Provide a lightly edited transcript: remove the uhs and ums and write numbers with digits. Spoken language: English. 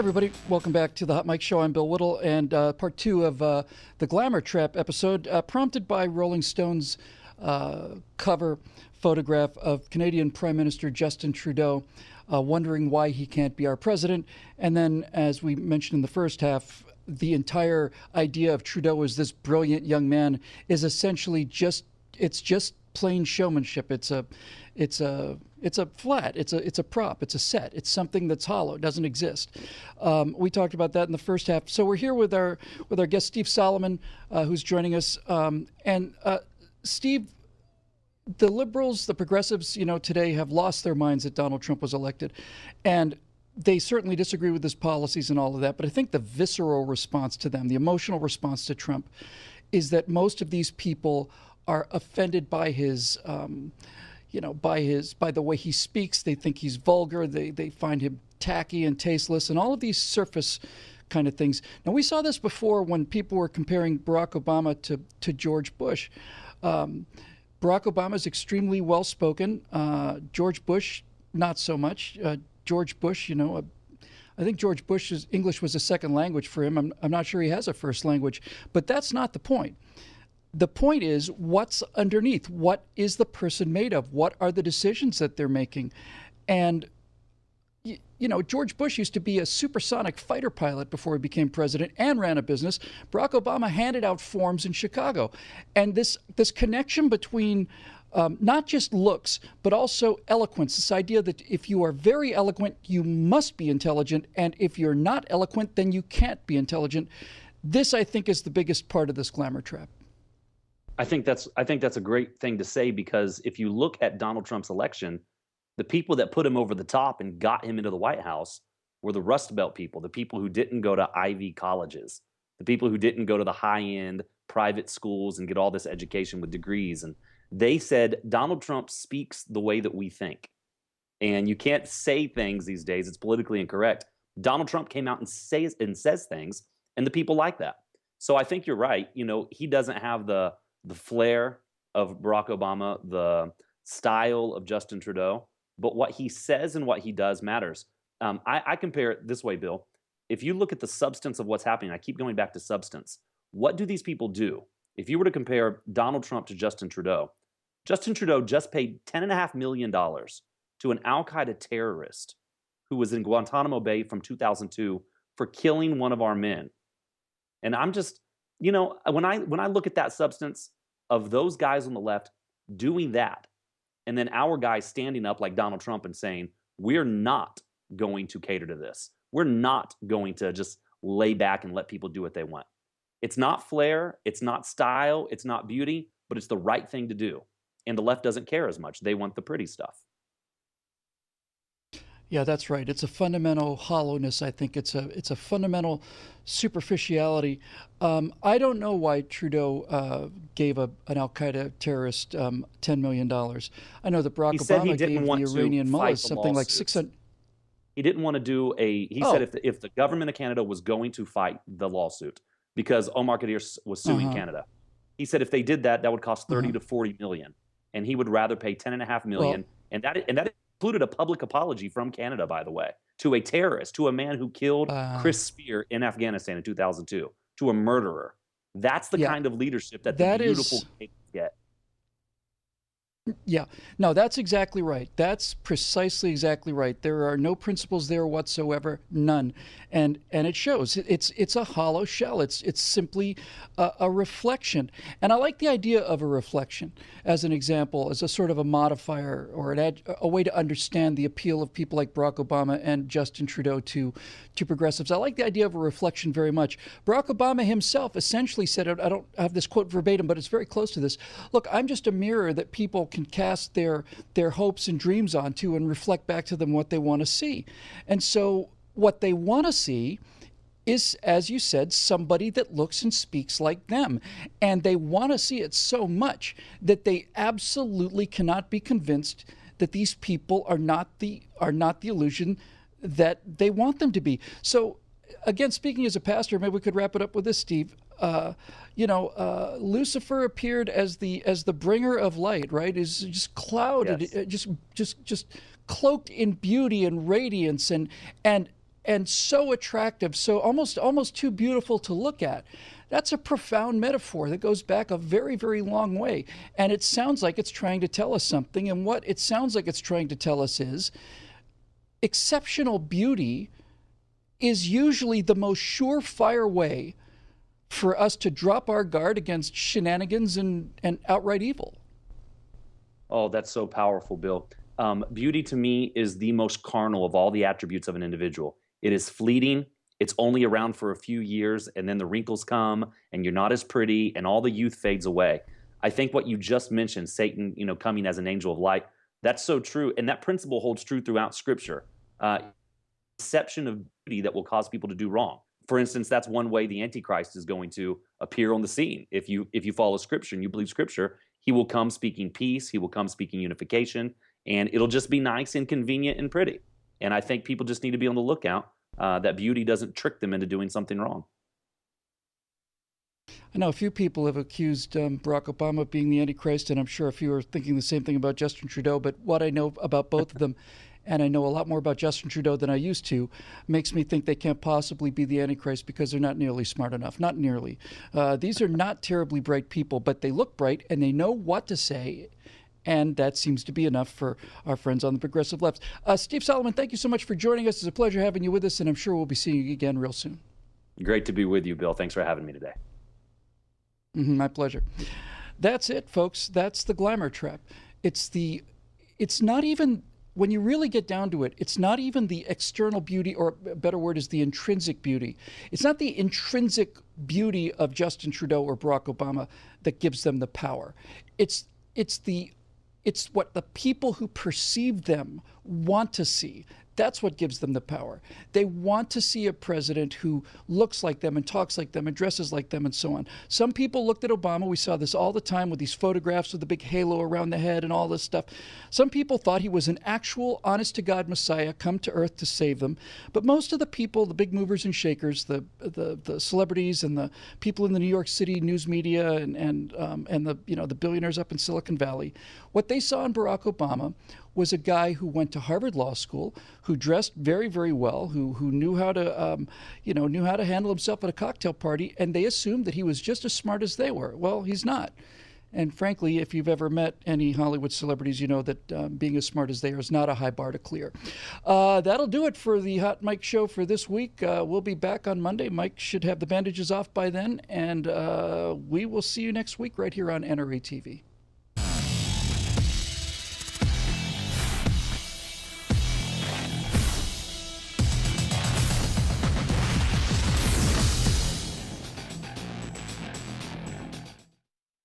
everybody. Welcome back to the Hot Mic Show. I'm Bill Whittle, and part two of the Glamour Trap episode, prompted by Rolling Stone's cover photograph of Canadian Prime Minister Justin Trudeau, wondering why he can't be our president. And then, as we mentioned in the first half, the entire idea of Trudeau as this brilliant young man is essentially just plain showmanship. It's a flat. It's a prop. It's a set. It's something that's hollow. It doesn't exist. We talked about that in the first half. So we're here with our guest Steve Solomon, who's joining us. Steve, the liberals, the progressives, today have lost their minds that Donald Trump was elected, and they certainly disagree with his policies and all of that. But I think the visceral response to them, the emotional response to Trump, is that most of these people are offended by his, by the way he speaks. They think he's vulgar. They find him tacky and tasteless, and all of these surface kind of things. Now, we saw this before when people were comparing Barack Obama to George Bush. Barack Obama is extremely well-spoken. George Bush, not so much. George Bush, I think George Bush's English was a second language for him. I'm not sure he has a first language, but that's not the point. The point is, what's underneath? What is the person made of? What are the decisions that they're making? And, George Bush used to be a supersonic fighter pilot before he became president and ran a business. Barack Obama handed out forms in Chicago. And this connection between not just looks, but also eloquence, this idea that if you are very eloquent, you must be intelligent. And if you're not eloquent, then you can't be intelligent. This, I think, is the biggest part of this glamour trap. I think that's a great thing to say, because if you look at Donald Trump's election, the people that put him over the top and got him into the White House were the Rust Belt people, the people who didn't go to Ivy colleges, the people who didn't go to the high-end private schools and get all this education with degrees. And they said, Donald Trump speaks the way that we think. And you can't say things these days. It's politically incorrect. Donald Trump came out and says things, and the people like that. So I think you're right. He doesn't have the flair of Barack Obama, the style of Justin Trudeau, but what he says and what he does matters. I compare it this way, Bill. If you look at the substance of what's happening, I keep going back to substance. What do these people do? If you were to compare Donald Trump to Justin Trudeau just paid $10.5 million to an Al-Qaeda terrorist who was in Guantanamo Bay from 2002 for killing one of our men. And I'm just, when I look at that substance of those guys on the left doing that, and then our guys standing up like Donald Trump and saying, we're not going to cater to this. We're not going to just lay back and let people do what they want. It's not flair, it's not style, it's not beauty, but it's the right thing to do. And the left doesn't care as much. They want the pretty stuff. Yeah, that's right. It's a fundamental hollowness. I think it's a fundamental superficiality. I don't know why Trudeau gave an Al-Qaeda terrorist $10 million. I know that Barack Obama gave the Iranian mullahs something like 600. He didn't want to do He said if the government of Canada was going to fight the lawsuit because Omar Khadr was suing Canada, he said if they did that, that would cost 30 to 40 million, and he would rather pay 10.5 million, and that included a public apology from Canada, by the way, to a terrorist, to a man who killed Chris Spear in Afghanistan in 2002, to a murderer. That's the kind of leadership that the beautiful Canadians get. Yeah, no, that's exactly right. That's precisely exactly right. There are no principles there whatsoever, none, and it shows. It's a hollow shell. It's simply a reflection, and I like the idea of a reflection as an example, as a sort of a modifier or a way to understand the appeal of people like Barack Obama and Justin Trudeau to progressives. I like the idea of a reflection very much. Barack Obama himself essentially said, I don't have this quote verbatim, but it's very close to this. Look, I'm just a mirror that people can cast their hopes and dreams onto and reflect back to them what they want to see. And so what they want to see is, as you said, somebody that looks and speaks like them. And they want to see it so much that they absolutely cannot be convinced that these people are not the illusion that they want them to be. So again, speaking as a pastor, maybe we could wrap it up with this, Steve. Lucifer appeared as the bringer of light, right? Is just clouded, just cloaked in beauty and radiance, and and so attractive, so almost too beautiful to look at. That's a profound metaphor that goes back a very, very long way. And it sounds like it's trying to tell us something. And what it sounds like it's trying to tell us is exceptional beauty is usually the most surefire way for us to drop our guard against shenanigans and outright evil. Oh, that's so powerful, Bill. Beauty to me is the most carnal of all the attributes of an individual. It is fleeting. It's only around for a few years, and then the wrinkles come, and you're not as pretty, and all the youth fades away. I think what you just mentioned, Satan, coming as an angel of light, that's so true, and that principle holds true throughout Scripture. Deception of beauty that will cause people to do wrong. For instance, that's one way the Antichrist is going to appear on the scene. If you follow Scripture and you believe Scripture, he will come speaking peace, he will come speaking unification, and it'll just be nice and convenient and pretty. And I think people just need to be on the lookout that beauty doesn't trick them into doing something wrong. I know a few people have accused Barack Obama of being the Antichrist, and I'm sure a few are thinking the same thing about Justin Trudeau. But what I know about both of them, and I know a lot more about Justin Trudeau than I used to, makes me think they can't possibly be the Antichrist because they're not nearly smart enough. Not nearly. These are not terribly bright people, but they look bright and they know what to say. And that seems to be enough for our friends on the progressive left. Steve Solomon, thank you so much for joining us. It's a pleasure having you with us, and I'm sure we'll be seeing you again real soon. Great to be with you, Bill. Thanks for having me today. My pleasure. That's it, folks. That's the glamour trap. It's not even, when you really get down to it, it's not even the external beauty, or a better word is the intrinsic beauty. It's not the intrinsic beauty of Justin Trudeau or Barack Obama that gives them the power. It's what the people who perceive them want to see. That's what gives them the power. They want to see a president who looks like them and talks like them and dresses like them and so on. Some people looked at Obama. We saw this all the time with these photographs with the big halo around the head and all this stuff. Some people thought he was an actual honest-to-God Messiah come to earth to save them. But most of the people, the big movers and shakers, the celebrities and the people in the New York City news media and the billionaires up in Silicon Valley, what they saw in Barack Obama was a guy who went to Harvard Law School, who dressed very, very well, who knew how to handle himself at a cocktail party, and they assumed that he was just as smart as they were. Well, he's not. And frankly, if you've ever met any Hollywood celebrities, you know that being as smart as they are is not a high bar to clear. That'll do it for the Hot Mike Show for this week. We'll be back on Monday. Mike should have the bandages off by then, and we will see you next week right here on NRATV.